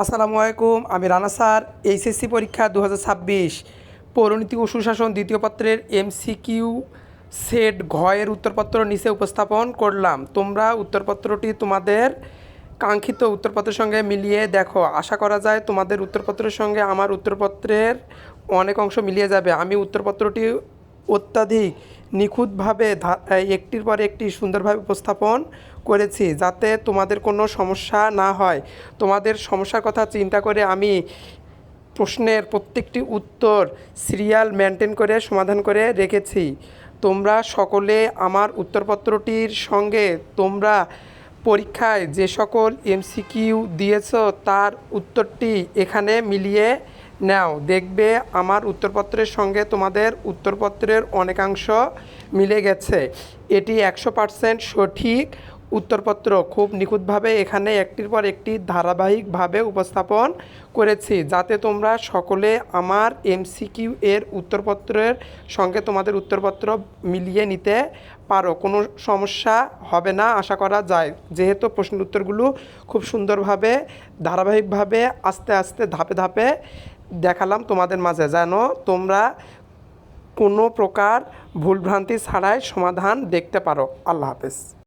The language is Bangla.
আসসালামু আলাইকুম, আমি রানা স্যার। এইচএসসি পরীক্ষা 2026 পৌরনীতি ও সুশাসন দ্বিতীয় পত্রের এমসিকিউ সেট ঘয়ের উত্তরপত্র নিচে উপস্থাপন করলাম। তোমরা উত্তরপত্রটি তোমাদের কাঙ্ক্ষিত উত্তরপত্রের সঙ্গে মিলিয়ে দেখো। আশা করা যায় তোমাদের উত্তরপত্রের সঙ্গে আমার উত্তরপত্রের অনেক অংশ মিলিয়ে যাবে। আমি উত্তরপত্রটি অত্যাধিক নিখুঁতভাবে একটির পর একটি সুন্দরভাবে উপস্থাপন করেছি, যাতে তোমাদের কোনো সমস্যা না হয়। তোমাদের সমস্যার কথা চিন্তা করে আমি প্রশ্নের প্রত্যেকটি উত্তর সিরিয়াল মেনটেন করে সমাধান করে রেখেছি। তোমরা সকলে আমার উত্তরপত্রটির সঙ্গে তোমরা পরীক্ষায় যে সকল এমসিকিউ দিয়েছ তার উত্তরটি এখানে মিলিয়ে নাও। দেখবে আমার উত্তরপত্রের সঙ্গে তোমাদের উত্তরপত্রের অনেকাংশ মিলে গেছে। এটি 100% সঠিক উত্তরপত্র। খুব নিখুঁতভাবে এখানে একটির পর একটি ধারাবাহিকভাবে উপস্থাপন করেছি, যাতে তোমরা সকলে আমার এমসিকিউ এর উত্তরপত্রের সঙ্গে তোমাদের উত্তরপত্র মিলিয়ে নিতে পারো। কোনো সমস্যা হবে না আশা করা যায়, যেহেতু প্রশ্নের উত্তরগুলো খুব সুন্দরভাবে ধারাবাহিকভাবে আস্তে আস্তে ধাপে ধাপে দেখালাম তোমাদের মাঝে, যেন তোমরা কোনো প্রকার ভুলভ্রান্তি ছাড়াই সমাধান দেখতে পারো। আল্লাহ হাফেজ।